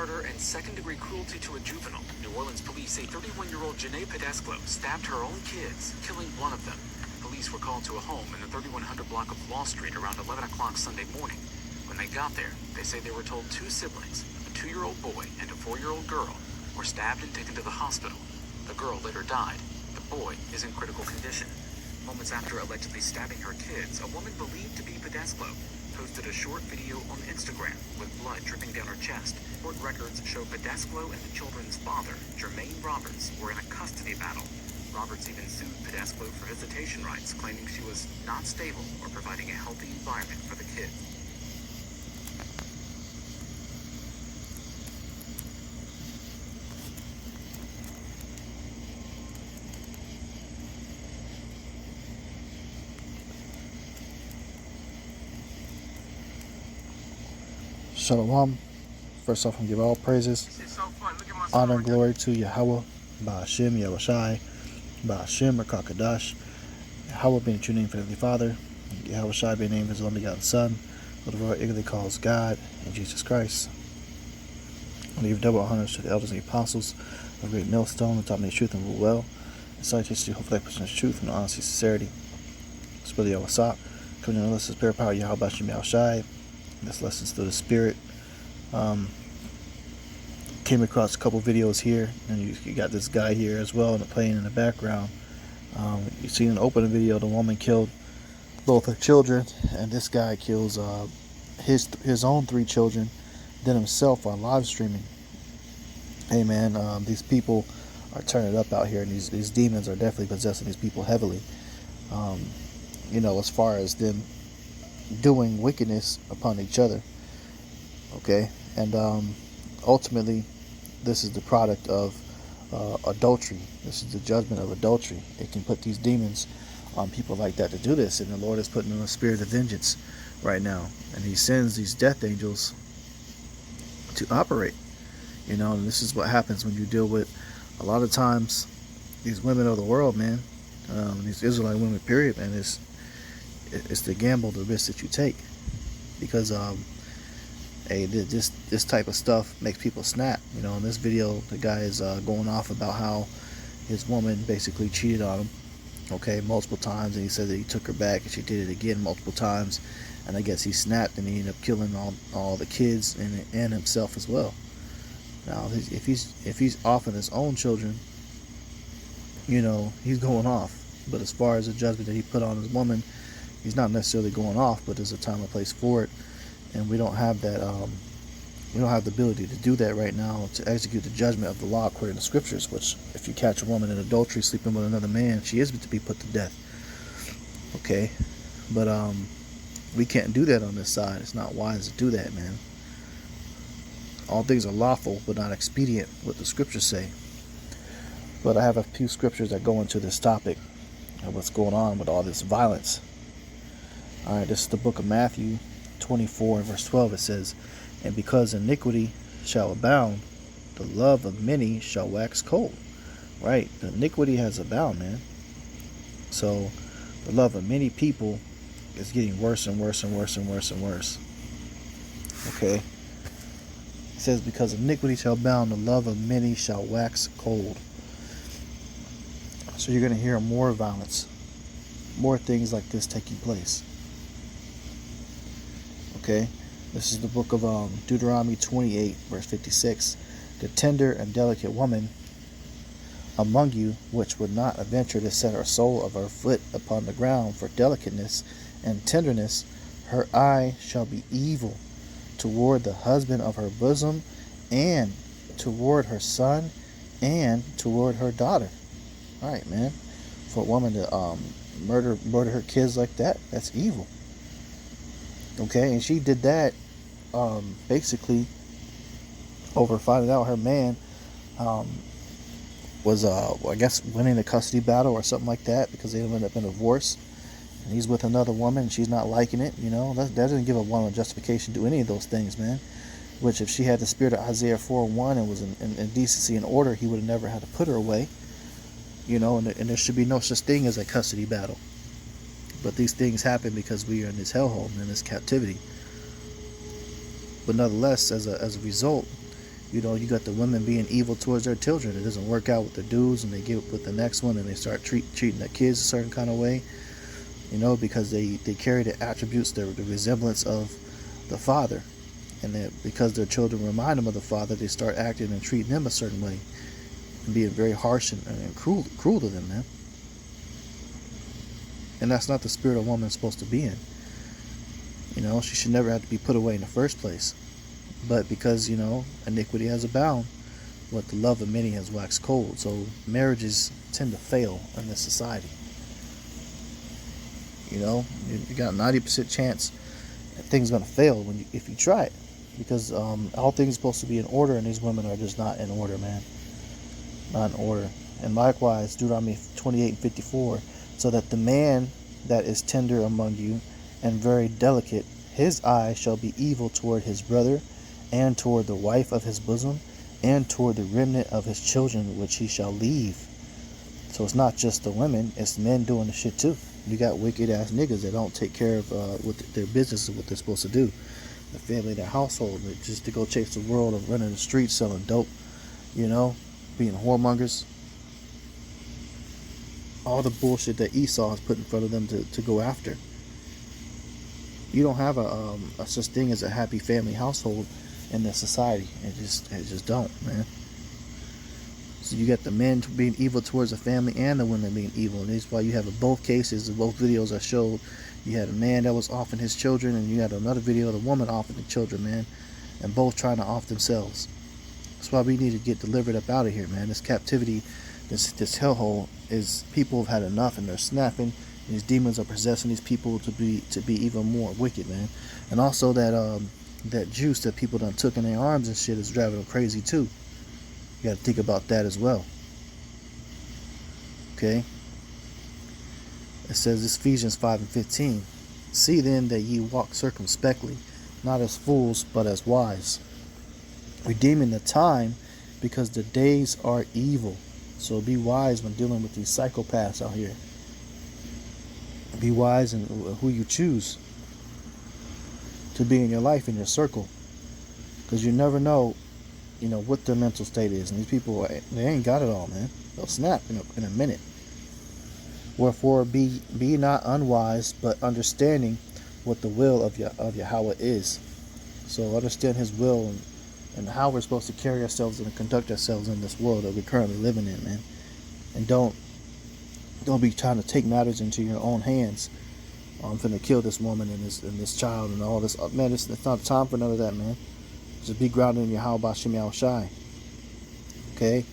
murder and second-degree cruelty to a juvenile. New Orleans police say 31-year-old Janae Pedesclo stabbed her own kids, killing one of them. Police were called to a home in the 3100 block of Wall Street around 11 o'clock Sunday morning. When they got there, they say they were told two siblings, a 2-year-old boy and a 4-year-old girl, were stabbed and taken to the hospital. The girl later died. The boy is in critical condition. Moments after allegedly stabbing her kids, a woman believed to be Pedesclo posted a short video on Instagram with blood dripping down her chest. Court records show Pedesclo and the children's father, Jermaine Roberts, were in a custody battle. Roberts even sued Pedesclo for visitation rights, claiming she was not stable or providing a healthy environment for the kids. Shalom. First off, I'm going to give all praises, honor, and glory to Yahweh, Ba'ashem, Yahushai, Ba'ashem, Rakakadash, Yahweh being the true name for the Heavenly Father, Yahushai being the name of His only begotten Son, who the world eagerly calls God, and Jesus Christ. I give double honors to the elders and the apostles of great millstone who taught me the truth and rule well. And salutations to hopefully present truth and honesty and sincerity. It's Brother Yahweh coming to us as prayer power Yahweh Ba'ashem, Yahushai. This lessons through the Spirit. Came across a couple videos here, and you got this guy here as well playing in the background. You see in the opening video, the woman killed both her children, and this guy kills his own 3 children, then himself on live streaming. Hey man, these people are turning it up out here, and these demons are definitely possessing these people heavily. You know, as far as them doing wickedness upon each other. Okay, and ultimately this is the product of adultery. This is the judgment of adultery. It can put these demons on people like that to do this, and the Lord is putting in a spirit of vengeance right now, and He sends these death angels to operate. You know, and this is what happens when you deal with a lot of times these women of the world, man. These Israelite women, period, man. It's the gamble, the risk that you take, because hey, this type of stuff makes people snap. You know, in this video, the guy is going off about how his woman basically cheated on him, okay, multiple times, and he said that he took her back and she did it again multiple times, and I guess he snapped and he ended up killing all the kids and himself as well. Now, if he's off on his own children, you know, he's going off. But as far as the judgment that he put on his woman, he's not necessarily going off, but there's a time and place for it, and we don't have that. We don't have the ability to do that right now, to execute the judgment of the law according to scriptures. Which, if you catch a woman in adultery sleeping with another man, she is to be put to death. Okay, but we can't do that on this side. It's not wise to do that, man. All things are lawful, but not expedient, what the scriptures say. But I have a few scriptures that go into this topic of what's going on with all this violence. Alright, this is the book of Matthew 24 and verse 12. It says, "And because iniquity shall abound, the love of many shall wax cold." Right? The iniquity has abound, man. So the love of many people is getting worse and worse and worse and worse and worse. Okay? It says, "Because iniquity shall abound, the love of many shall wax cold." So you're going to hear more violence, more things like this taking place. Okay, this is the book of Deuteronomy 28 verse 56. "The tender and delicate woman among you, which would not venture to set her sole of her foot upon the ground for delicateness and tenderness, her eye shall be evil toward the husband of her bosom, and toward her son, and toward her daughter." All right, man. For a woman to murder her kids like that, that's evil. Okay, and she did that basically over finding out her man was I guess winning the custody battle or something like that, because they ended up in a divorce, and he's with another woman and she's not liking it. You know, that doesn't give a woman justification to do any of those things, man. Which, if she had the spirit of Isaiah 4:1 and was in decency and order, he would have never had to put her away. You know, and there should be no such thing as a custody battle. But these things happen because we are in this hellhole, in this captivity. But nonetheless, as a result, You know, you got the women being evil towards their children. It doesn't work out with the dudes, and they get with the next one, and they start treating their kids a certain kind of way. You know, because they carry the attributes, the resemblance of the father. And that because their children remind them of the father, they start acting and treating them a certain way. And being very harsh and cruel to them, man. And that's not the spirit a woman's supposed to be in. You know, she should never have to be put away in the first place. But because, you know, iniquity has abounded, what the love of many has waxed cold. So marriages tend to fail in this society. You know, you got a 90% chance that things are going to fail if you try it. Because all things are supposed to be in order, and these women are just not in order, man. Not in order. And likewise, Deuteronomy 28:54, so that the man that is tender among you and very delicate, his eye shall be evil toward his brother, and toward the wife of his bosom, and toward the remnant of his children which he shall leave. So it's not just the women, it's men doing the shit too. You got wicked ass niggas that don't take care of what their business is, what they're supposed to do. The family, their household, just to go chase the world of running the streets, selling dope, you know, being whoremongers. All the bullshit that Esau has put in front of them to go after. You don't have a such thing as a happy family household in this society. It just don't, man. So you got the men being evil towards the family and the women being evil. And that's why you have in both cases, in both videos I showed, you had a man that was offing his children, and you had another video of the woman offing the children, man. And both trying to off themselves. That's why we need to get delivered up out of here, man. This captivity, this hellhole, is people have had enough, and they're snapping. And these demons are possessing these people to be even more wicked, man. And also that juice that people done took in their arms and shit is driving them crazy too. You got to think about that as well. Okay. It says Ephesians 5:15. See then that ye walk circumspectly, not as fools, but as wise, redeeming the time, because the days are evil. So be wise when dealing with these psychopaths out here. Be wise in who you choose to be in your life, in your circle, because you never know, you know, what their mental state is. And these people, they ain't got it all, man. They'll snap in a minute. Wherefore be not unwise, but understanding what the will of Yahweh is. So understand his will and how we're supposed to carry ourselves and conduct ourselves in this world that we're currently living in, man. And don't be trying to take matters into your own hands. I'm finna kill this woman and this child and all this. Man, it's not time for none of that, man. Just be grounded in your how about Shem Shai. Okay?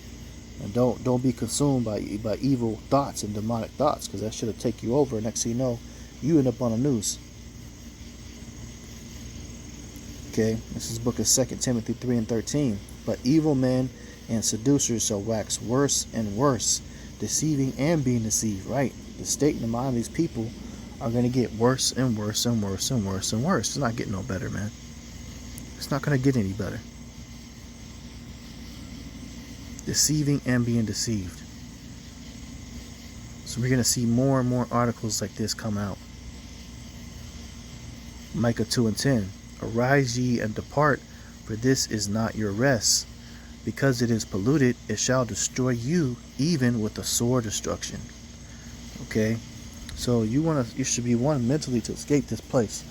And don't be consumed by evil thoughts and demonic thoughts, because that should have take you over. Next thing you know, you end up on the news. Okay? This is the book of 2 Timothy 3:13. But evil men and seducers shall wax worse and worse, deceiving and being deceived. Right? The state and the mind of these people are going to get worse and worse and worse and worse and worse. It's not getting no better, man. It's not going to get any better. Deceiving and being deceived. So we're going to see more and more articles like this come out. Micah 2:10. Arise ye and depart, for this is not your rest. Because it is polluted, it shall destroy you, even with a sore destruction. Okay? So you should be one mentally to escape this place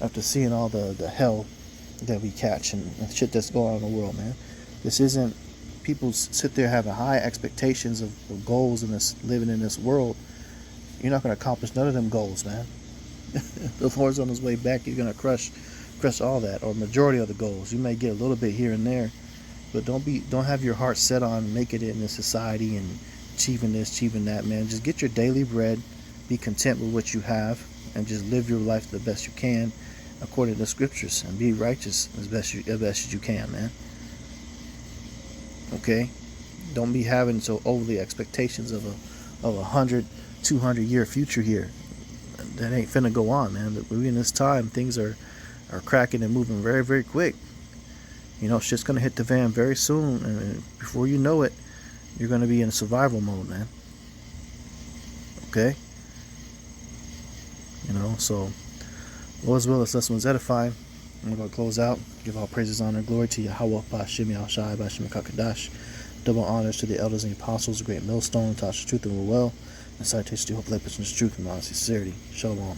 after seeing all the hell that we catch and shit that's going on in the world, man. This isn't, people sit there having high expectations of goals in this, living in this world. You're not going to accomplish none of them goals, man. The Lord's on his way back. He's going to crush all that, or majority of the goals. You may get a little bit here and there, but don't have your heart set on making it in this society and achieving this, achieving that, man. Just get your daily bread. Be content with what you have, and just live your life the best you can according to the scriptures, and be righteous as best as you can, man. Okay? Don't be having so overly expectations of a 100, 200 year future here. That ain't finna go on, man. We're in this time, things are cracking and moving very, very quick. You know, shit's gonna hit the fan very soon, and before you know it, you're gonna be in survival mode, man. Okay? You know, so Lord's will, this lesson was edifying. I'm going to close out. Give all praises, honor, and glory to Yahweh, Ba'Shem Yahushai, Ba'Shem Kakadash. Double honors to the elders and the apostles, the great millstone, touch the truth and will well. And citations to hope, light, truth, and honest sincerity. Shalom.